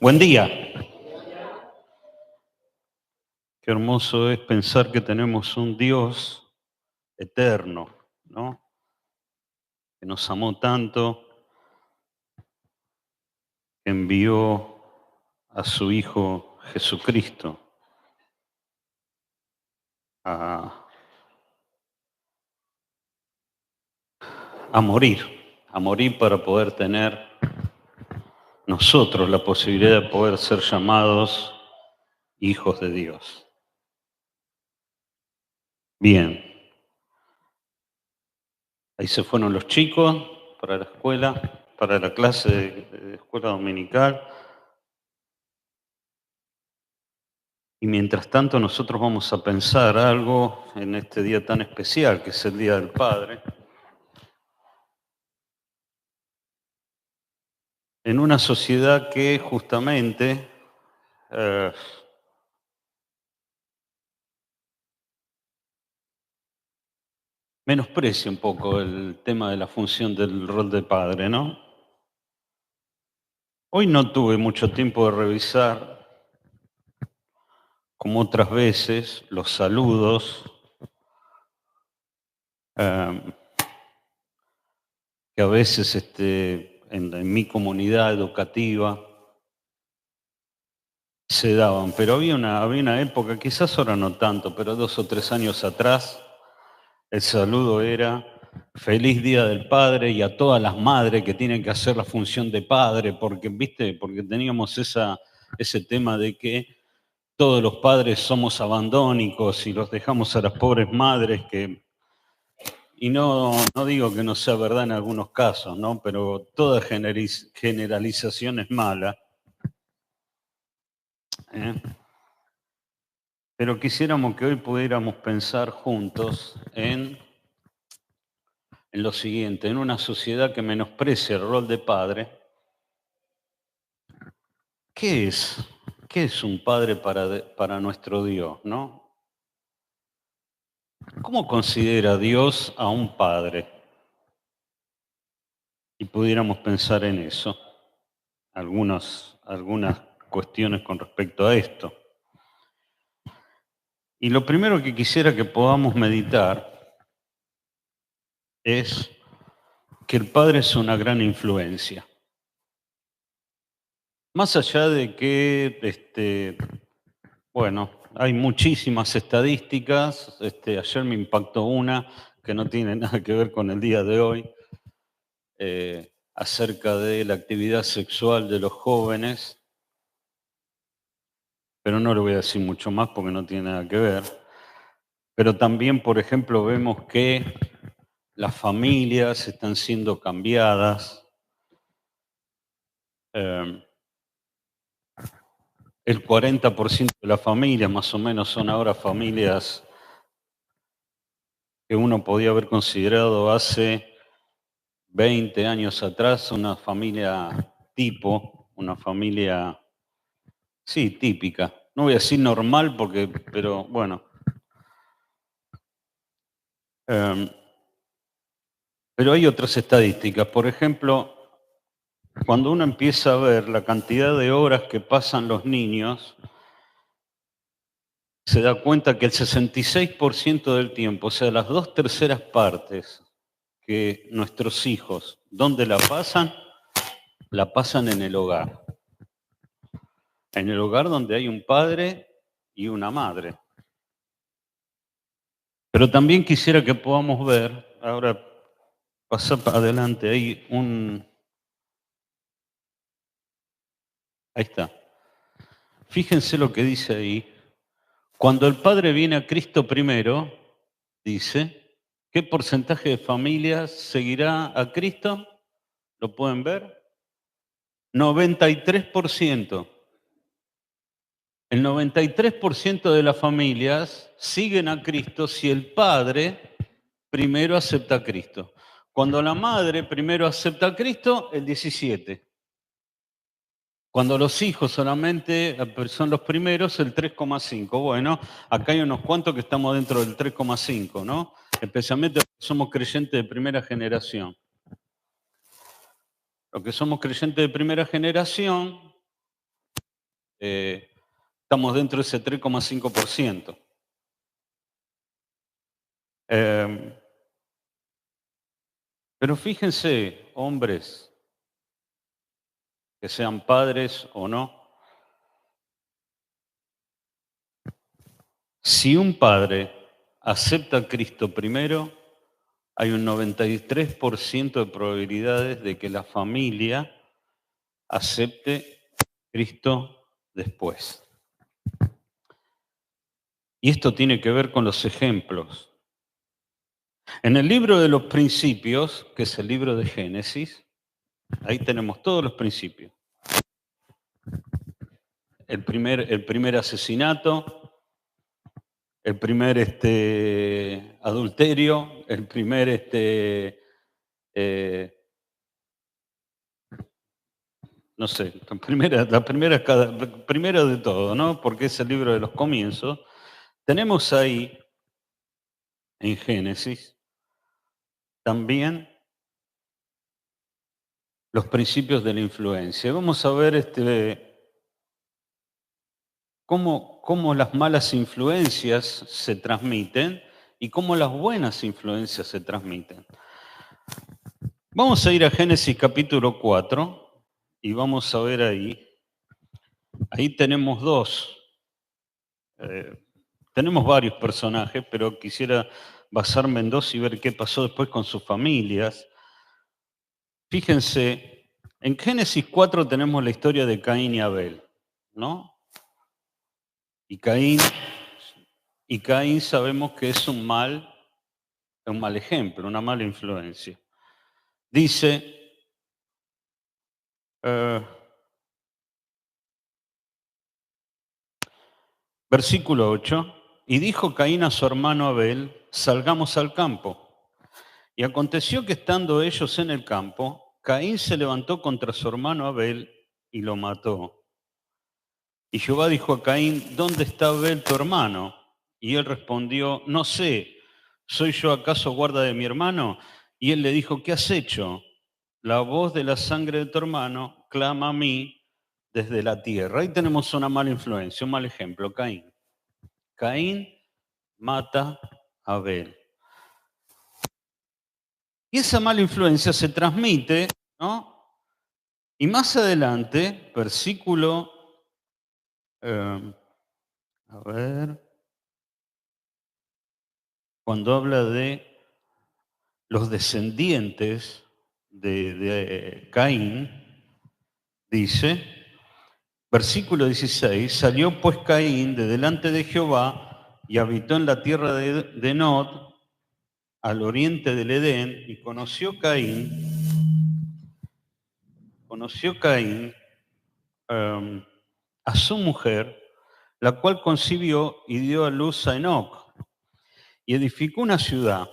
Buen día. Qué hermoso es pensar que tenemos un Dios eterno, ¿no? Que nos amó tanto, que envió a su Hijo Jesucristo a, a morir para poder tener nosotros la posibilidad de poder ser llamados hijos de Dios. Bien, ahí se fueron los chicos para la escuela, para la clase de escuela dominical. Y mientras tanto nosotros vamos a pensar algo en este día tan especial que es el Día del Padre, en una sociedad que justamente eh, menosprecia un poco el tema de la función del rol de padre, ¿no? Hoy no tuve mucho tiempo de revisar, como otras veces, los saludos eh, que a veces en mi comunidad educativa se daban, pero había una época, quizás ahora no tanto, pero 2 o 3 años atrás, el saludo era feliz Día del Padre y a todas las madres que tienen que hacer la función de padre, porque, ¿viste? Porque teníamos ese tema de que todos los padres somos abandónicos y los dejamos a las pobres madres y no digo que no sea verdad en algunos casos, ¿no? Pero toda generalización es mala, ¿eh? Pero quisiéramos que hoy pudiéramos pensar juntos en lo siguiente: en una sociedad que menosprecia el rol de padre, ¿qué es? ¿Qué es un padre para nuestro Dios, no? ¿Cómo considera Dios a un padre? Y pudiéramos pensar en eso, algunas cuestiones con respecto a esto. Y lo primero que quisiera que podamos meditar es que el padre es una gran influencia. Más allá de que, bueno, hay muchísimas estadísticas, ayer me impactó una que no tiene nada que ver con el día de hoy, acerca de la actividad sexual de los jóvenes, pero no le voy a decir mucho más porque no tiene nada que ver. Pero también, por ejemplo, vemos que las familias están siendo cambiadas. eh, el 40% de las familias, más o menos, son ahora familias que uno podía haber considerado hace 20 años atrás una familia tipo, una familia, sí, típica. No voy a decir normal pero bueno. Em, pero hay otras estadísticas. Por ejemplo, cuando uno empieza a ver la cantidad de horas que pasan los niños, se da cuenta que el 66% del tiempo, o sea, las 2/3 partes que nuestros hijos, ¿dónde la pasan? La pasan en el hogar. En el hogar donde hay un padre y una madre. Pero también quisiera que podamos ver, ahora pasa para adelante, ahí está. Fíjense lo que dice ahí. Cuando el padre viene a Cristo primero, dice, ¿qué porcentaje de familias seguirá a Cristo? ¿Lo pueden ver? 93%. El 93% de las familias siguen a Cristo si el padre primero acepta a Cristo. Cuando la madre primero acepta a Cristo, el 17%. Cuando los hijos solamente son los primeros, el 3,5%. Bueno, acá hay unos cuantos que estamos dentro del 3,5%, ¿no? Especialmente los que somos creyentes de primera generación. Los que somos creyentes de primera generación, estamos dentro de ese 3,5%. Pero fíjense, hombres, que sean padres o no, si un padre acepta a Cristo primero, hay un 93% de probabilidades de que la familia acepte a Cristo después. Y esto tiene que ver con los ejemplos. En el libro de los principios, que es el libro de Génesis, ahí tenemos todos los principios. El primer asesinato, el primer adulterio, el primer no sé, primera de todo, ¿no? Porque es el libro de los comienzos. Tenemos ahí, en Génesis, también los principios de la influencia. Vamos a ver cómo las malas influencias se transmiten y cómo las buenas influencias se transmiten. Vamos a ir a Génesis capítulo 4 y vamos a ver ahí tenemos tenemos varios personajes, pero quisiera basarme en dos y ver qué pasó después con sus familias. Fíjense, en Génesis 4 tenemos la historia de Caín y Abel, ¿no? Y Caín sabemos que es un mal ejemplo, una mala influencia. Dice, versículo 8, y dijo Caín a su hermano Abel, salgamos al campo. Y aconteció que estando ellos en el campo, Caín se levantó contra su hermano Abel y lo mató. Y Jehová dijo a Caín, ¿dónde está Abel tu hermano? Y él respondió, no sé, ¿soy yo acaso guarda de mi hermano? Y él le dijo, ¿qué has hecho? La voz de la sangre de tu hermano clama a mí desde la tierra. Ahí tenemos una mala influencia, un mal ejemplo, Caín. Caín mata a Abel. Y esa mala influencia se transmite, ¿no? Y más adelante, versículo, cuando habla de los descendientes de Caín, dice, versículo 16, salió pues Caín de delante de Jehová y habitó en la tierra de Nod, al oriente del Edén, y conoció Caín a su mujer, la cual concibió y dio a luz a Enoc, y edificó una ciudad,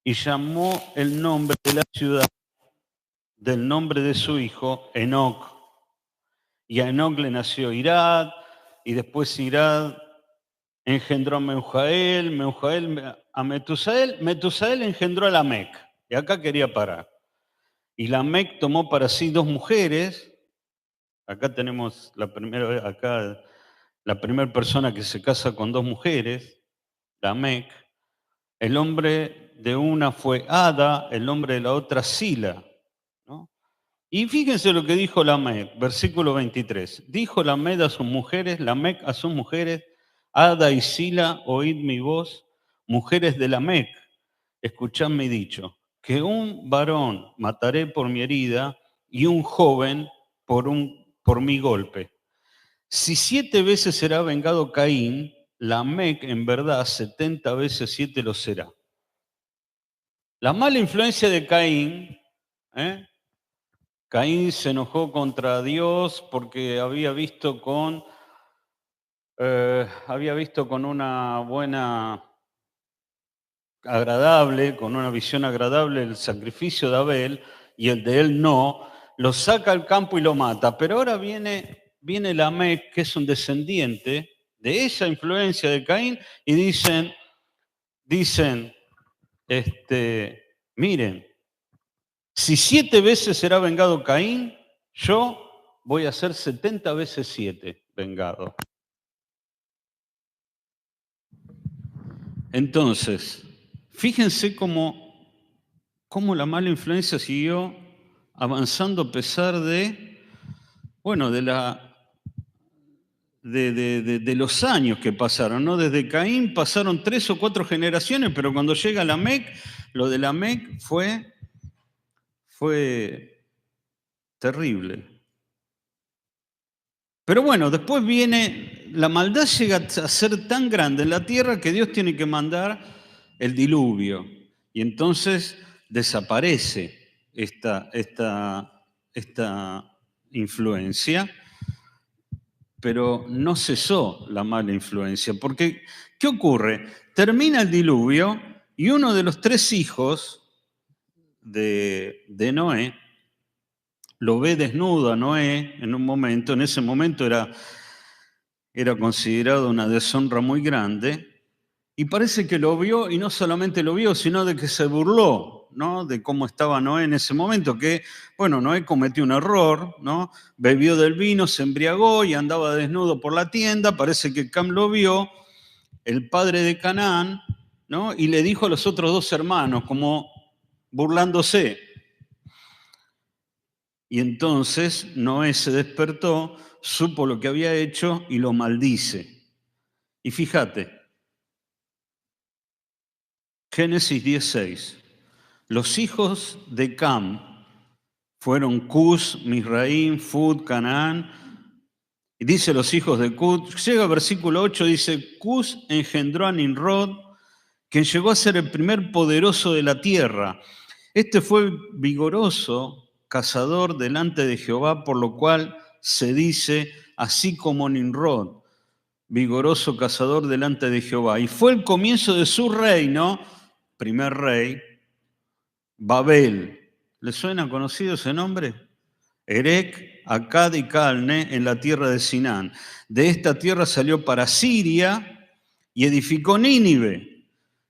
y llamó el nombre de la ciudad del nombre de su hijo, Enoc. Y a Enoc le nació Irad, y después Irad engendró a Meujael a Metusael, Metusael engendró a Lamec, y acá quería parar. Y Lamec tomó para sí dos mujeres, acá tenemos la primera persona que se casa con dos mujeres, Lamec. El nombre de una fue Ada, el nombre de la otra Sila, ¿no? Y fíjense lo que dijo Lamec, versículo 23. Dijo Lamec a sus mujeres, Ada y Sila, oíd mi voz, mujeres de Lamec, escuchad mi dicho, que un varón mataré por mi herida y un joven por mi golpe. Si 7 veces será vengado Caín, Lamec en verdad 70 veces 7 lo será. La mala influencia de Caín, Caín se enojó contra Dios porque había visto con una buena, agradable, con una visión agradable el sacrificio de Abel y el de él no, lo saca al campo y lo mata. Pero ahora viene Lamec, que es un descendiente de esa influencia de Caín, y dicen, miren, si 7 veces será vengado Caín, yo voy a ser 70 veces 7 vengado. Entonces, fíjense cómo la mala influencia siguió avanzando a pesar de, bueno, de los años que pasaron, ¿no? Desde Caín pasaron 3 o 4 generaciones, pero cuando llega Lamec, lo de Lamec fue terrible. Pero bueno, después viene, la maldad llega a ser tan grande en la tierra que Dios tiene que mandar el diluvio. Y entonces desaparece esta influencia, pero no cesó la mala influencia. Porque, ¿qué ocurre? Termina el diluvio y uno de los 3 hijos de Noé lo ve desnudo a Noé en un momento. En ese momento era considerado una deshonra muy grande, y parece que lo vio, y no solamente lo vio, sino de que se burló, ¿no? De cómo estaba Noé en ese momento, que, bueno, Noé cometió un error, ¿no? Bebió del vino, se embriagó y andaba desnudo por la tienda. Parece que Cam lo vio, el padre de Canaán, ¿no? Y le dijo a los otros 2 hermanos, como burlándose. Y entonces Noé se despertó, supo lo que había hecho y lo maldice. Y fíjate, Génesis 10:6. Los hijos de Cam fueron Cus, Misraim, Fud, Canaán. Y dice los hijos de Cus, llega al versículo 8, dice, Cus engendró a Nimrod, quien llegó a ser el primer poderoso de la tierra. Este fue vigoroso cazador delante de Jehová, por lo cual se dice, así como Nimrod, vigoroso cazador delante de Jehová. Y fue el comienzo de su reino, primer rey, Babel. ¿Le suena conocido ese nombre? Erec, Akkad y Calne, en la tierra de Sinán. De esta tierra salió para Siria y edificó Nínive.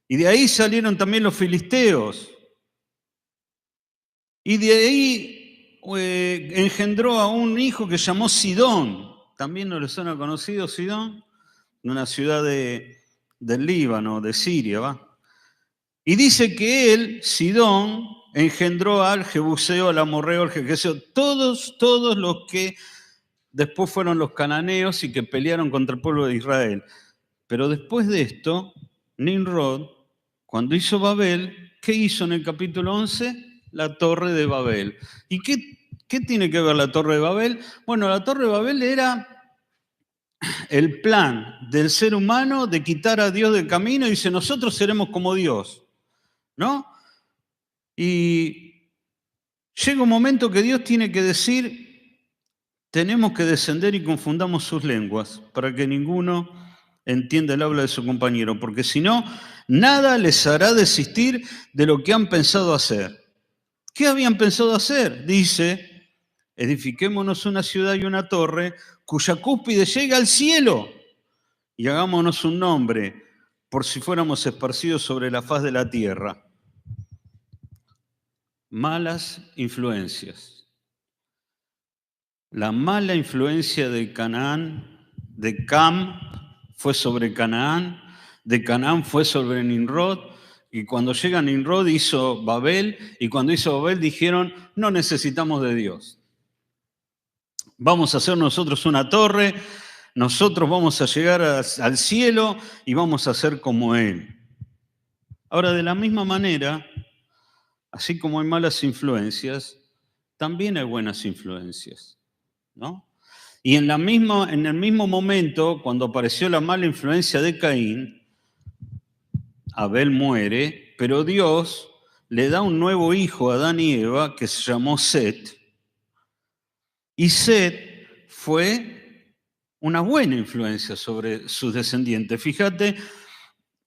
Y de ahí salieron también los filisteos. Y de ahí engendró a un hijo que llamó Sidón. ¿También no le suena conocido Sidón? Una ciudad del Líbano, de Siria, ¿va? Y dice que él, Sidón, engendró al Jebuseo, al Amorreo, al Jejeseo, todos los que después fueron los cananeos y que pelearon contra el pueblo de Israel. Pero después de esto, Nimrod, cuando hizo Babel, ¿qué hizo en el capítulo 11? La Torre de Babel. ¿Y qué tiene que ver la Torre de Babel? Bueno, la Torre de Babel era el plan del ser humano de quitar a Dios del camino y dice, nosotros seremos como Dios, ¿no? Y llega un momento que Dios tiene que decir, tenemos que descender y confundamos sus lenguas para que ninguno entienda el habla de su compañero, porque si no, nada les hará desistir de lo que han pensado hacer. ¿Qué habían pensado hacer? Dice, edifiquémonos una ciudad y una torre cuya cúspide llega al cielo y hagámonos un nombre por si fuéramos esparcidos sobre la faz de la tierra. Malas influencias. La mala influencia de Canaán, de Cam, fue sobre Canaán, de Canaán fue sobre Nimrod, y cuando llega Nimrod hizo Babel, y cuando hizo Babel dijeron, no necesitamos de Dios. Vamos a hacer nosotros una torre, nosotros vamos a llegar al cielo y vamos a ser como Él. Ahora, de la misma manera, así como hay malas influencias, también hay buenas influencias, ¿no? Y en el mismo momento, cuando apareció la mala influencia de Caín, Abel muere, pero Dios le da un nuevo hijo a Adán y Eva que se llamó Set. Y Set fue una buena influencia sobre sus descendientes. Fíjate,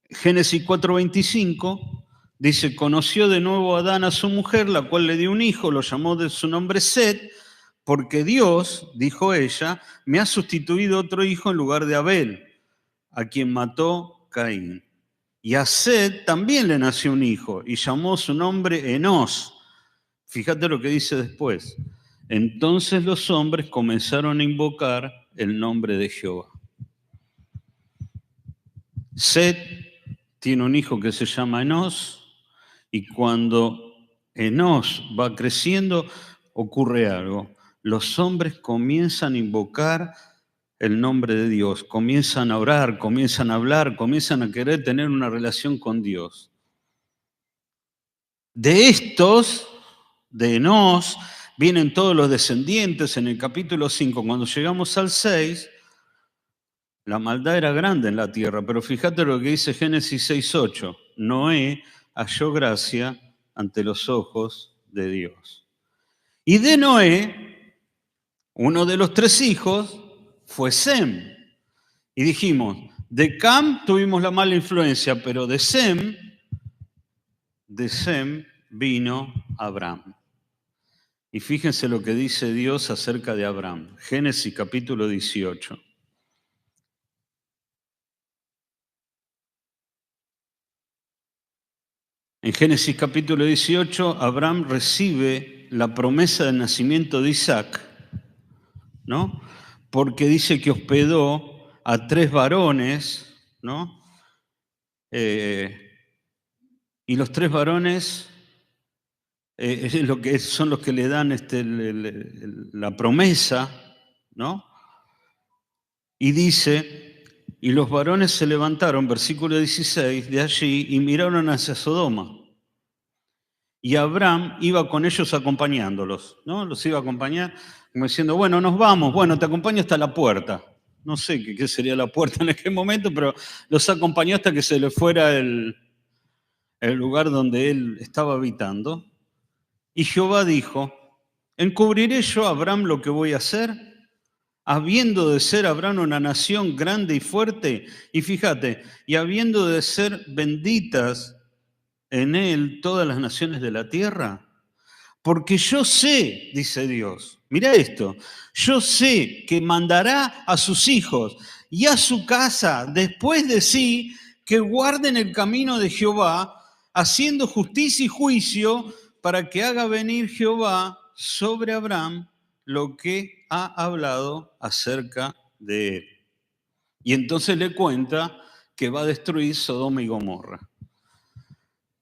Génesis 4:25 dice, conoció de nuevo Adán a su mujer, la cual le dio un hijo, lo llamó de su nombre Set, porque Dios, dijo ella, me ha sustituido otro hijo en lugar de Abel, a quien mató Caín. Y a Set también le nació un hijo y llamó su nombre Enós. Fíjate lo que dice después. Entonces los hombres comenzaron a invocar el nombre de Jehová. Set tiene un hijo que se llama Enos, y cuando Enos va creciendo, ocurre algo. Los hombres comienzan a invocar el nombre de Dios, comienzan a orar, comienzan a hablar, comienzan a querer tener una relación con Dios. De estos, de Enos, vienen todos los descendientes. En el capítulo 5, cuando llegamos al 6, la maldad era grande en la tierra, pero fíjate lo que dice Génesis 6:8. Noé halló gracia ante los ojos de Dios. Y de Noé, uno de los 3 hijos, fue Sem. Y dijimos, de Cam tuvimos la mala influencia, pero de Sem vino Abraham. Y fíjense lo que dice Dios acerca de Abraham. Génesis capítulo 18. En Génesis capítulo 18, Abraham recibe la promesa del nacimiento de Isaac, ¿no? Porque dice que hospedó a 3 varones, ¿no? Y los 3 varones son los que le dan la promesa, ¿no? Y dice, y los varones se levantaron, versículo 16, de allí y miraron hacia Sodoma. Y Abraham iba con ellos acompañándolos, ¿no? Los iba a acompañar como diciendo, bueno, nos vamos, bueno, te acompaño hasta la puerta. No sé qué sería la puerta en aquel momento, pero los acompañó hasta que se le fuera el lugar donde él estaba habitando. Y Jehová dijo, ¿encubriré yo a Abraham lo que voy a hacer? Habiendo de ser Abraham una nación grande y fuerte, y fíjate, y habiendo de ser benditas en él todas las naciones de la tierra. Porque yo sé, dice Dios, mira esto, yo sé que mandará a sus hijos y a su casa después de sí que guarden el camino de Jehová, haciendo justicia y juicio para que haga venir Jehová sobre Abraham lo que ha hablado acerca de él. Y entonces le cuenta que va a destruir Sodoma y Gomorra.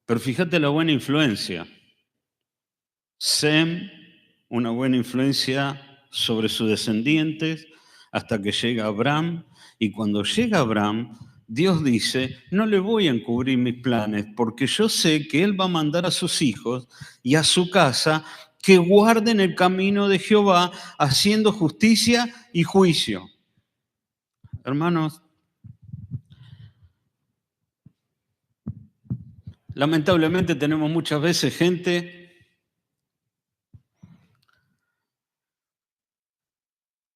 Pero fíjate la buena influencia. Sem, una buena influencia sobre sus descendientes, hasta que llega Abraham. Y cuando llega Abraham, Dios dice, no le voy a encubrir mis planes, porque yo sé que Él va a mandar a sus hijos y a su casa que guarden el camino de Jehová, haciendo justicia y juicio. Hermanos, lamentablemente tenemos muchas veces gente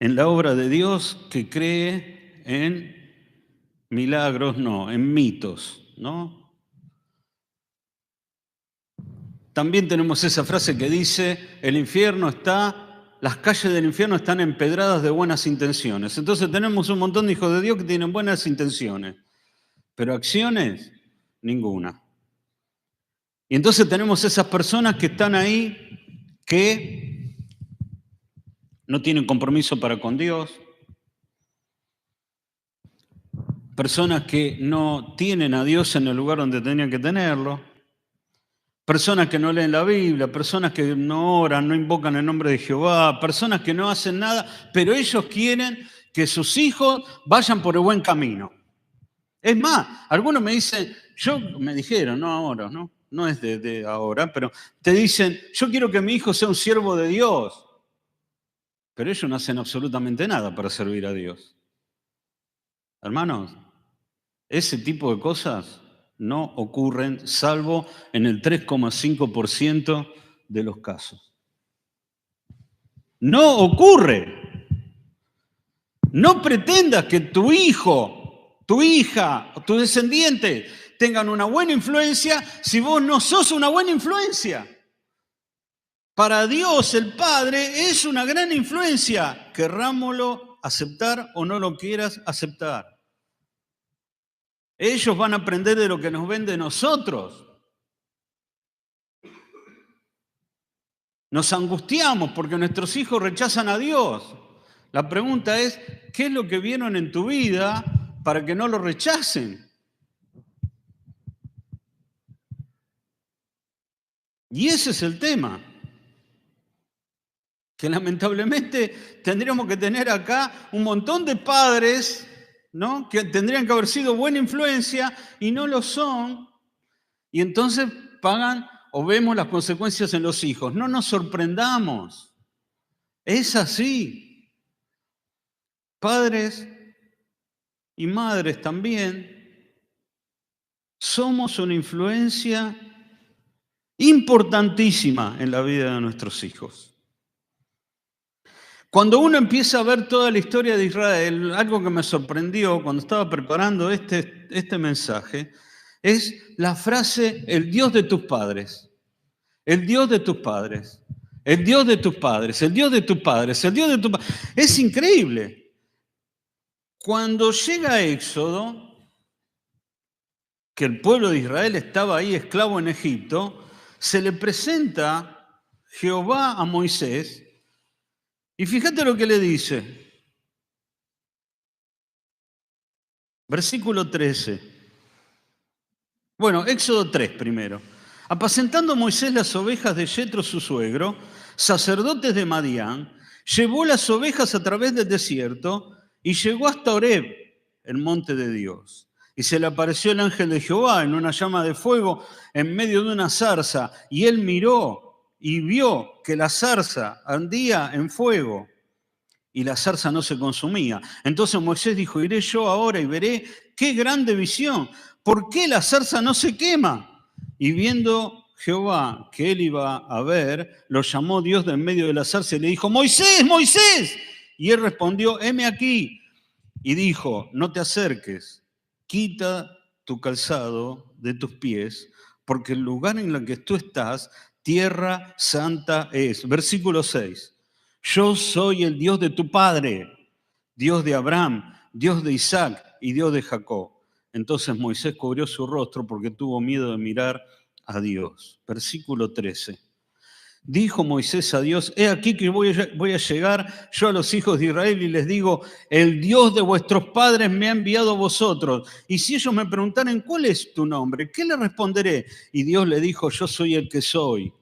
en la obra de Dios que cree en milagros, no, en mitos, ¿no? También tenemos esa frase que dice, las calles del infierno están empedradas de buenas intenciones. Entonces tenemos un montón de hijos de Dios que tienen buenas intenciones, pero acciones, ninguna. Y entonces tenemos esas personas que están ahí, que no tienen compromiso para con Dios, personas que no tienen a Dios en el lugar donde tenían que tenerlo, personas que no leen la Biblia, personas que no oran, no invocan el nombre de Jehová, personas que no hacen nada, pero ellos quieren que sus hijos vayan por el buen camino. Es más, algunos me dijeron, no ahora, no es de ahora, pero te dicen, yo quiero que mi hijo sea un siervo de Dios, pero ellos no hacen absolutamente nada para servir a Dios. Hermanos, ese tipo de cosas no ocurren salvo en el 3,5% de los casos. No ocurre. No pretendas que tu hijo, tu hija, tu descendiente tengan una buena influencia si vos no sos una buena influencia. Para Dios el Padre es una gran influencia, querrámoslo aceptar o no lo quieras aceptar. Ellos van a aprender de lo que nos ven de nosotros. Nos angustiamos porque nuestros hijos rechazan a Dios. La pregunta es, ¿qué es lo que vieron en tu vida para que no lo rechacen? Y ese es el tema, que lamentablemente tendríamos que tener acá un montón de padres, ¿no?, que tendrían que haber sido buena influencia y no lo son, y entonces pagan o vemos las consecuencias en los hijos. No nos sorprendamos, es así. Padres y madres también somos una influencia importantísima en la vida de nuestros hijos. Cuando uno empieza a ver toda la historia de Israel, algo que me sorprendió cuando estaba preparando este mensaje, es la frase, el Dios de tus padres, el Dios de tus padres, el Dios de tus padres, el Dios de tus padres, el Dios de tus padres. Es increíble. Cuando llega Éxodo, que el pueblo de Israel estaba ahí esclavo en Egipto, se le presenta Jehová a Moisés y fíjate lo que le dice. Versículo 13. Bueno, Éxodo 3 primero. Apacentando Moisés las ovejas de Yetro su suegro, sacerdotes de Madián, llevó las ovejas a través del desierto y llegó hasta Horeb, el monte de Dios. Y se le apareció el ángel de Jehová en una llama de fuego en medio de una zarza. Y él miró y vio que la zarza ardía en fuego y la zarza no se consumía. Entonces Moisés dijo, iré yo ahora y veré qué grande visión. ¿Por qué la zarza no se quema? Y viendo Jehová que él iba a ver, lo llamó Dios de en medio de la zarza y le dijo, Moisés, Moisés. Y él respondió, heme aquí. Y dijo, no te acerques, quita tu calzado de tus pies, porque el lugar en el que tú estás, tierra santa es. Versículo 6. Yo soy el Dios de tu padre, Dios de Abraham, Dios de Isaac y Dios de Jacob. Entonces Moisés cubrió su rostro porque tuvo miedo de mirar a Dios. Versículo 13. Dijo Moisés a Dios, he aquí que voy a llegar yo a los hijos de Israel y les digo, el Dios de vuestros padres me ha enviado a vosotros. Y si ellos me preguntaren, ¿cuál es tu nombre? ¿Qué le responderé? Y Dios le dijo, yo soy el que soy.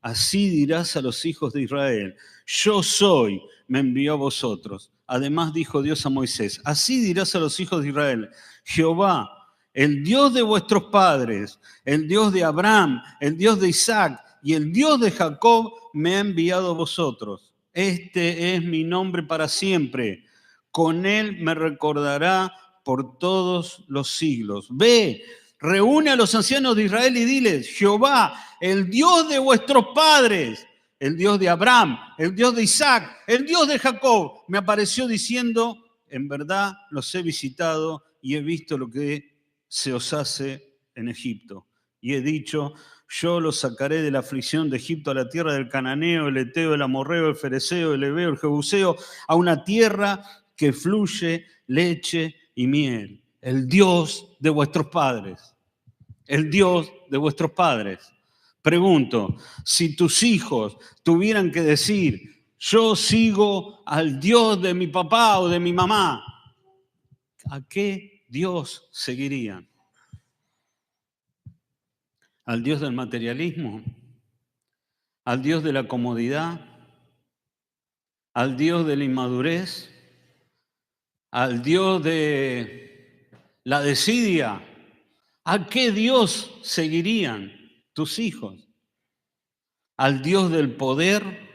Así dirás a los hijos de Israel, yo soy, me envió a vosotros. Además dijo Dios a Moisés, así dirás a los hijos de Israel, Jehová, el Dios de vuestros padres, el Dios de Abraham, el Dios de Isaac y el Dios de Jacob me ha enviado a vosotros. Este es mi nombre para siempre. Con él me recordará por todos los siglos. Ve, reúne a los ancianos de Israel y diles, Jehová, el Dios de vuestros padres, el Dios de Abraham, el Dios de Isaac, el Dios de Jacob, me apareció diciendo, en verdad los he visitado y he visto lo que se os hace en Egipto. Y he dicho, yo los sacaré de la aflicción de Egipto a la tierra del cananeo, el eteo, el amorreo, el fereceo, el heveo, el jebuseo, a una tierra que fluye leche y miel. El Dios de vuestros padres. El Dios de vuestros padres. Pregunto, si tus hijos tuvieran que decir, yo sigo al Dios de mi papá o de mi mamá, ¿a qué Dios seguirían? ¿Al Dios del materialismo? ¿Al Dios de la comodidad? ¿Al Dios de la inmadurez? ¿Al Dios de la desidia? ¿A qué Dios seguirían tus hijos? ¿Al Dios del poder?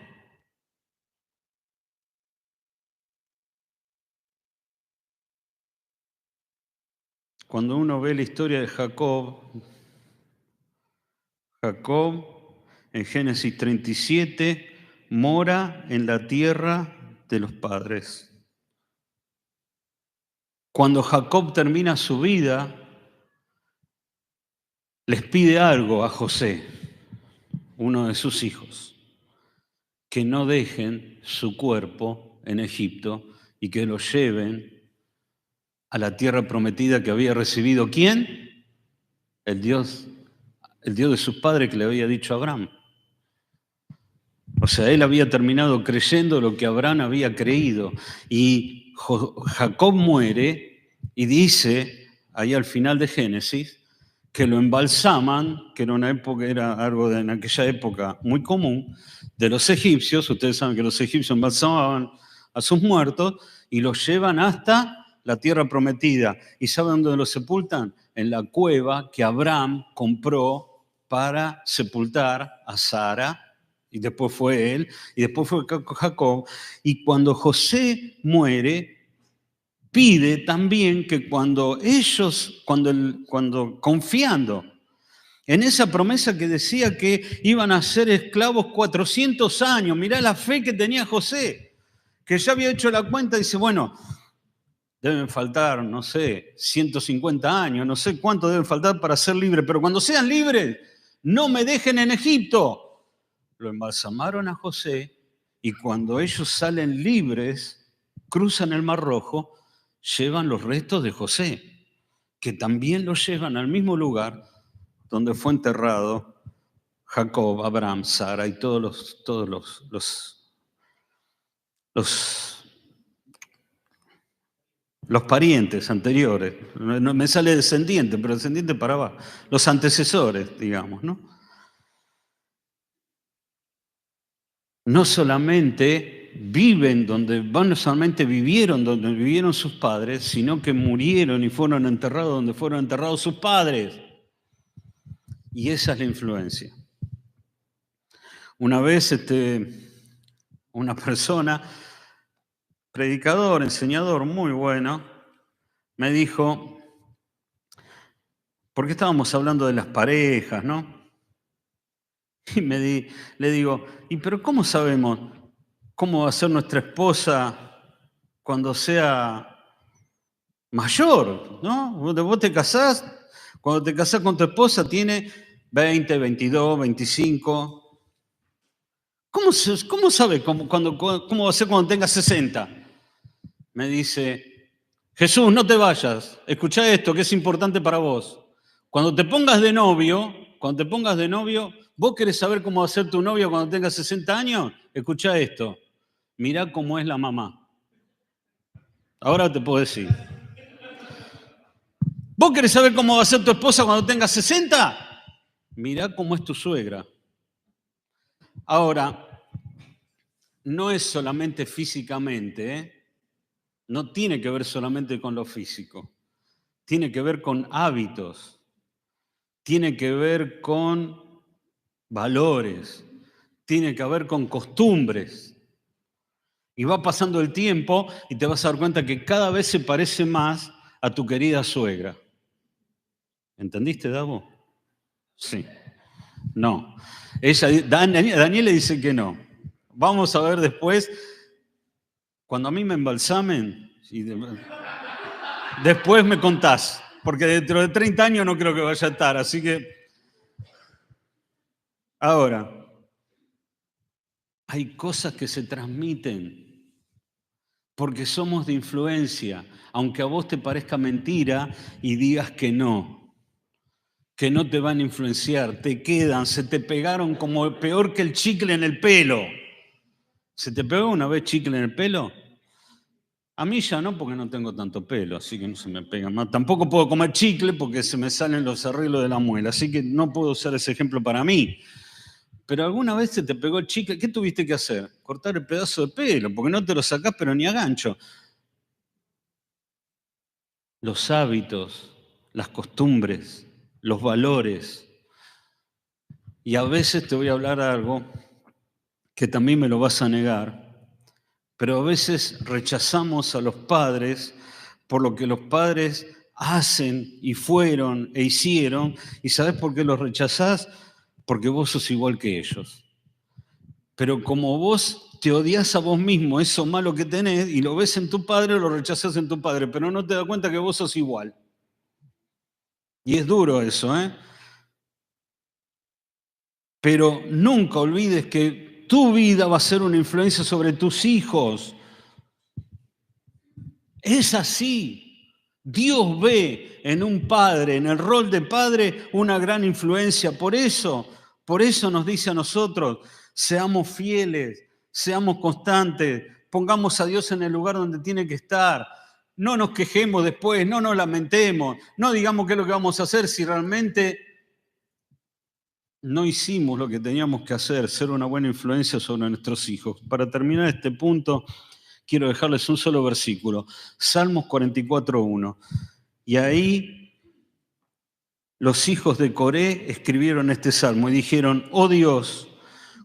Cuando uno ve la historia de Jacob en Génesis 37 mora en la tierra de los padres. Cuando Jacob termina su vida, les pide algo a José, uno de sus hijos, que no dejen su cuerpo en Egipto y que lo lleven a la tierra prometida que había recibido. ¿Quién? El Dios de sus padres que le había dicho a Abraham. O sea, él había terminado creyendo lo que Abraham había creído. Y Jacob muere y dice, ahí al final de Génesis, que lo embalsaman, que era algo en aquella época muy común, de los egipcios. Ustedes saben que los egipcios embalsamaban a sus muertos y los llevan hasta la tierra prometida. ¿Y saben dónde los sepultan? En la cueva que Abraham compró para sepultar a Sara, y después fue él, y después fue Jacob. Y cuando José muere, pide también que cuando confiando en esa promesa que decía que iban a ser esclavos 400 años, mirá la fe que tenía José, que ya había hecho la cuenta, dice, bueno, deben faltar, no sé, 150 años, no sé cuánto deben faltar para ser libres, pero cuando sean libres, no me dejen en Egipto. Lo embalsamaron a José y cuando ellos salen libres, cruzan el Mar Rojo, llevan los restos de José, que también los llevan al mismo lugar donde fue enterrado Jacob, Abraham, Sara y todos los parientes anteriores. No me sale descendiente, pero descendiente para abajo. Los antecesores, digamos, ¿no? No solamente no solamente vivieron donde vivieron sus padres, sino que murieron y fueron enterrados donde fueron enterrados sus padres. Y esa es la influencia. Una vez una persona, predicador, enseñador muy bueno, me dijo, porque estábamos hablando de las parejas, ¿no? Y le digo, pero cómo sabemos cómo va a ser nuestra esposa cuando sea mayor, ¿no? Vos te casás, cuando te casás con tu esposa tiene 20, 22, 25. ¿Cómo sabe cómo va a ser cuando tenga 60? Me dice, Jesús, no te vayas, escuchá esto que es importante para vos. Cuando te pongas de novio, ¿vos querés saber cómo va a ser tu novia cuando tengas 60 años? Escuchá esto, mirá cómo es la mamá. Ahora te puedo decir. ¿Vos querés saber cómo va a ser tu esposa cuando tengas 60? Mirá cómo es tu suegra. Ahora, no es solamente físicamente, ¿eh? No tiene que ver solamente con lo físico. Tiene que ver con hábitos. Tiene que ver con valores. Tiene que ver con costumbres. Y va pasando el tiempo y te vas a dar cuenta que cada vez se parece más a tu querida suegra. ¿Entendiste, Davo? Sí. No. Daniel le dice que no. Vamos a ver después, cuando a mí me embalsamen, después me contás, porque dentro de 30 años no creo que vaya a estar, así que... Ahora, hay cosas que se transmiten porque somos de influencia, aunque a vos te parezca mentira y digas que no te van a influenciar, te quedan, se te pegaron como peor que el chicle en el pelo. ¿Se te pegó una vez chicle en el pelo? A mí ya no, porque no tengo tanto pelo, así que no se me pega más. Tampoco puedo comer chicle porque se me salen los arreglos de la muela, así que no puedo usar ese ejemplo para mí. Pero alguna vez se te pegó el chicle, ¿qué tuviste que hacer? Cortar el pedazo de pelo, porque no te lo sacás pero ni a gancho. Los hábitos, las costumbres, los valores. Y a veces te voy a hablar algo que también me lo vas a negar, pero a veces rechazamos a los padres por lo que los padres hacen y fueron e hicieron. ¿Y sabes por qué los rechazás? Porque vos sos igual que ellos. Pero como vos te odias a vos mismo, eso malo que tenés, y lo ves en tu padre, lo rechazás en tu padre, pero no te das cuenta que vos sos igual. Y es duro eso, ¿eh? Pero nunca olvides que tu vida va a ser una influencia sobre tus hijos. Es así. Dios ve en un padre, en el rol de padre, una gran influencia. Por eso nos dice a nosotros, seamos fieles, seamos constantes, pongamos a Dios en el lugar donde tiene que estar. No nos quejemos después, no nos lamentemos, no digamos qué es lo que vamos a hacer si realmente no hicimos lo que teníamos que hacer, ser una buena influencia sobre nuestros hijos. Para terminar este punto, quiero dejarles un solo versículo, Salmos 44:1. Y ahí los hijos de Coré escribieron este salmo y dijeron: oh Dios,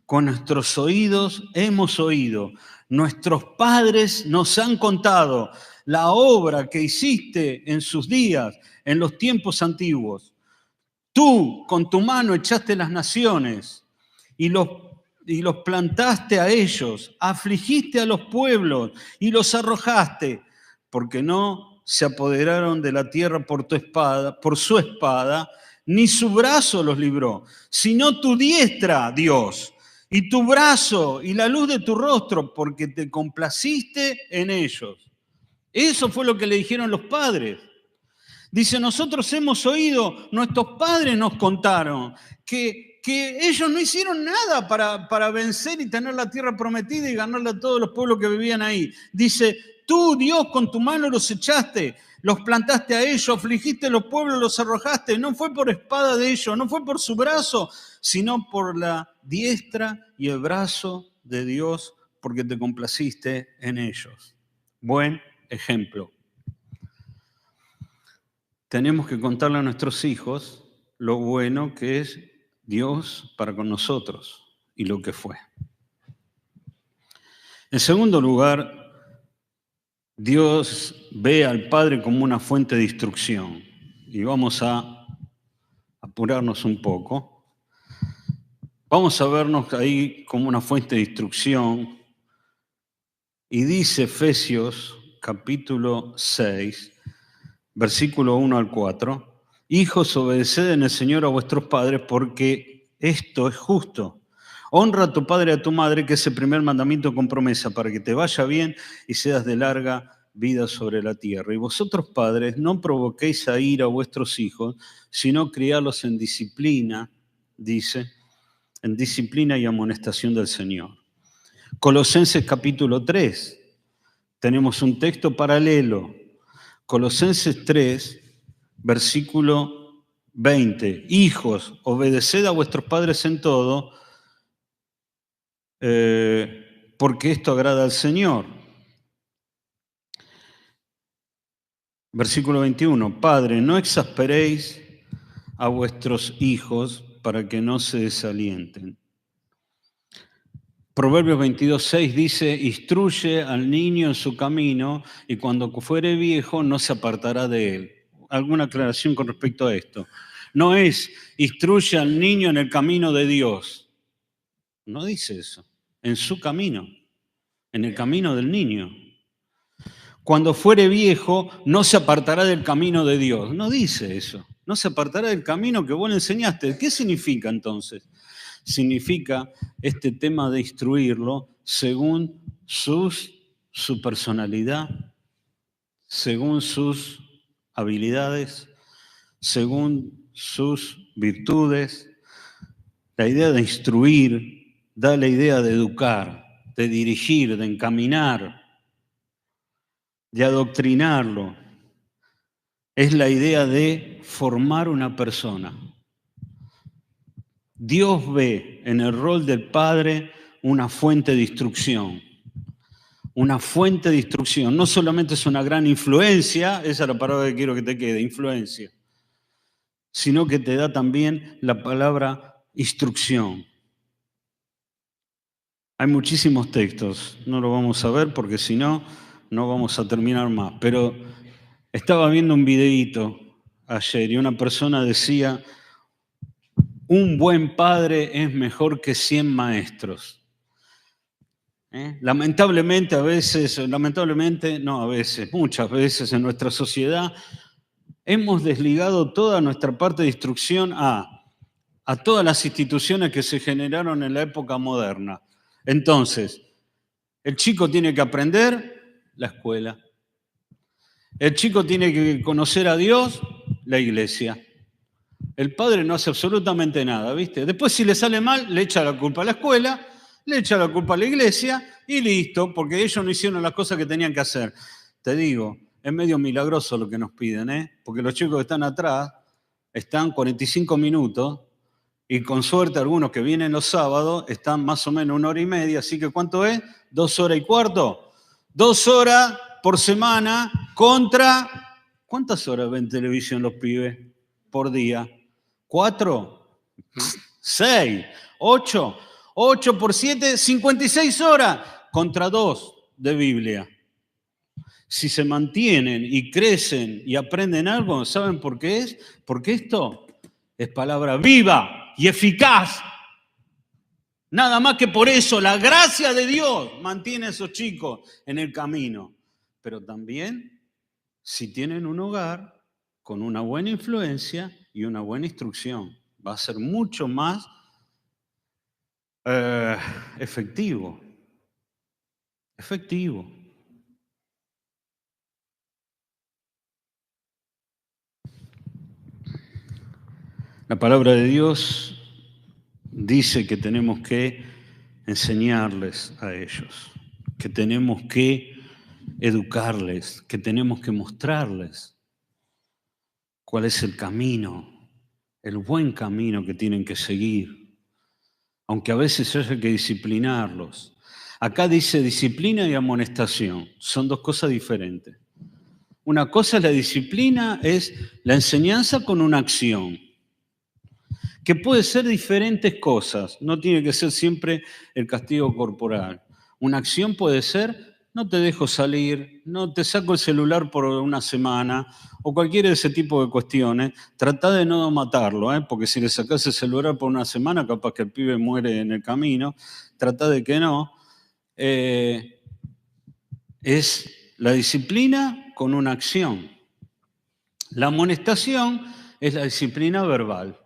con nuestros oídos hemos oído, nuestros padres nos han contado la obra que hiciste en sus días, en los tiempos antiguos. Tú con tu mano echaste las naciones y los plantaste a ellos, afligiste a los pueblos y los arrojaste, porque no se apoderaron de la tierra por su espada, ni su brazo los libró, sino tu diestra, Dios, y tu brazo y la luz de tu rostro, porque te complaciste en ellos. Eso fue lo que le dijeron los padres. Dice, nosotros hemos oído, nuestros padres nos contaron que ellos no hicieron nada para vencer y tener la tierra prometida y ganarle a todos los pueblos que vivían ahí. Dice, tú, Dios, con tu mano los echaste, los plantaste a ellos, afligiste a los pueblos, los arrojaste. No fue por espada de ellos, no fue por su brazo, sino por la diestra y el brazo de Dios, porque te complaciste en ellos. Buen ejemplo. Tenemos que contarle a nuestros hijos lo bueno que es Dios para con nosotros y lo que fue. En segundo lugar, Dios ve al Padre como una fuente de instrucción. Y vamos a apurarnos un poco. Vamos a vernos ahí como una fuente de instrucción. Y dice Efesios capítulo 6, versículo 1 al 4, hijos, obedeced en el Señor a vuestros padres, porque esto es justo. Honra a tu padre y a tu madre, que es el primer mandamiento con promesa, para que te vaya bien y seas de larga vida sobre la tierra. Y vosotros, padres, no provoquéis a ira a vuestros hijos, sino criarlos en disciplina, dice, en disciplina y amonestación del Señor. Colosenses capítulo 3, tenemos un texto paralelo. Colosenses 3, versículo 20. Hijos, obedeced a vuestros padres en todo, porque esto agrada al Señor. Versículo 21. Padre, no exasperéis a vuestros hijos para que no se desalienten. Proverbios 22:6 dice, instruye al niño en su camino y cuando fuere viejo no se apartará de él. ¿Alguna aclaración con respecto a esto? No es, instruye al niño en el camino de Dios. No dice eso. En su camino, en el camino del niño. Cuando fuere viejo no se apartará del camino de Dios. No dice eso. No se apartará del camino que vos le enseñaste. ¿Qué significa entonces? Significa este tema de instruirlo según su personalidad, según sus habilidades, según sus virtudes. La idea de instruir da la idea de educar, de dirigir, de encaminar, de adoctrinarlo. Es la idea de formar una persona. Dios ve en el rol del padre una fuente de instrucción. Una fuente de instrucción. No solamente es una gran influencia, esa es la palabra que quiero que te quede, influencia, sino que te da también la palabra instrucción. Hay muchísimos textos, no lo vamos a ver porque si no, no vamos a terminar más. Pero estaba viendo un videíto ayer y una persona decía, un buen padre es mejor que 100 maestros. Lamentablemente, muchas veces en nuestra sociedad hemos desligado toda nuestra parte de instrucción a todas las instituciones que se generaron en la época moderna. Entonces, el chico tiene que aprender la escuela. El chico tiene que conocer a Dios, la iglesia. El padre no hace absolutamente nada, ¿viste? Después, si le sale mal, le echa la culpa a la escuela le echa la culpa a la iglesia y listo, porque ellos no hicieron las cosas que tenían que hacer. Te digo, es medio milagroso lo que nos piden, ¿eh? Porque los chicos que están atrás están 45 minutos y con suerte algunos que vienen los sábados están más o menos 1 hora y media, así que ¿cuánto es? 2 horas y cuarto. 2 horas por semana contra... ¿Cuántas horas ven televisión los pibes por día? ¿4? 6, 8, 8 por 7, 56 horas contra 2 de Biblia. Si se mantienen y crecen y aprenden algo, ¿saben por qué es? Porque esto es palabra viva y eficaz. Nada más que por eso la gracia de Dios mantiene a esos chicos en el camino. Pero también, si tienen un hogar con una buena influencia y una buena instrucción, va a ser mucho más efectivo. Efectivo. La palabra de Dios dice que tenemos que enseñarles a ellos, que tenemos que educarles, que tenemos que mostrarles cuál es el camino, el buen camino que tienen que seguir, aunque a veces haya que disciplinarlos. Acá dice disciplina y amonestación, son dos cosas diferentes. Una cosa es la disciplina, es la enseñanza con una acción, que puede ser diferentes cosas, no tiene que ser siempre el castigo corporal. Una acción puede ser, no te dejo salir, no te saco el celular por una semana, o cualquiera de ese tipo de cuestiones. Trata de no matarlo, porque si le sacas el celular por una semana, capaz que el pibe muere en el camino. Trata de que no. Es la disciplina con una acción. La amonestación es la disciplina verbal,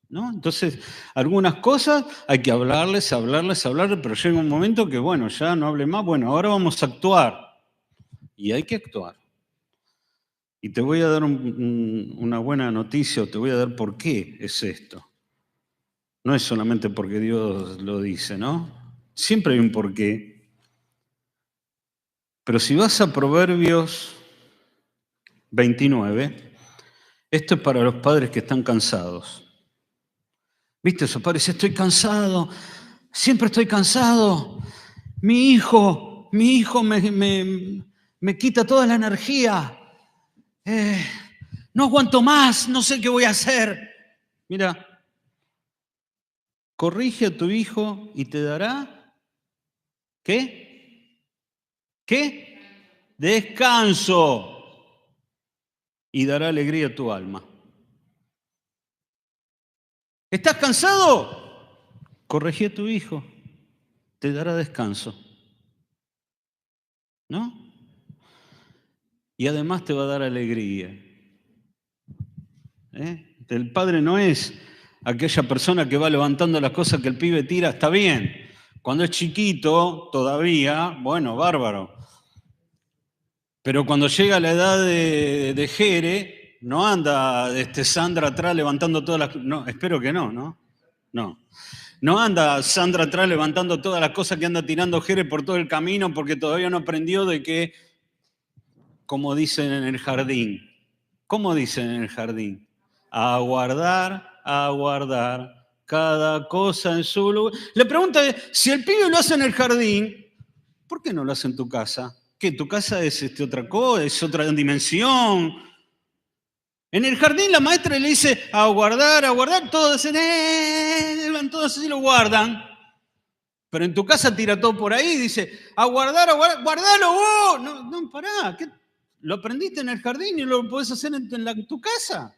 ¿no? Entonces, algunas cosas hay que hablarles, pero llega un momento que, bueno, ya no hable más, bueno, ahora vamos a actuar. Y hay que actuar. Y te voy a dar una buena noticia, o te voy a dar por qué es esto. No es solamente porque Dios lo dice, ¿no? Siempre hay un porqué. Pero si vas a Proverbios 29, esto es para los padres que están cansados. ¿Viste esos padres? Estoy cansado, siempre estoy cansado. Mi hijo me quita toda la energía. No aguanto más, no sé qué voy a hacer. Mira, corrige a tu hijo y te dará, ¿qué? ¿Qué? Descanso. Y dará alegría a tu alma. ¿Estás cansado? Corrige a tu hijo, te dará descanso. ¿No? Y además te va a dar alegría. El padre no es aquella persona que va levantando las cosas que el pibe tira, está bien. Cuando es chiquito, todavía, bueno, bárbaro. Pero cuando llega a la edad de Jere, no anda Sandra atrás levantando todas las... No, espero que no, ¿no? No. No anda Sandra atrás levantando todas las cosas que anda tirando Jere por todo el camino porque todavía no aprendió de que, como dicen en el jardín. ¿Cómo dicen en el jardín? Aguardar, cada cosa en su lugar. Le pregunta, si el pibe lo hace en el jardín, ¿por qué no lo hace en tu casa? ¿Qué? ¿Tu casa es otra cosa, es otra dimensión? En el jardín la maestra le dice aguardar, todos así lo guardan. Pero en tu casa tira todo por ahí y dice, aguardar, guardalo vos. No, pará, ¿qué? ¿Lo aprendiste en el jardín y lo podés hacer en tu casa?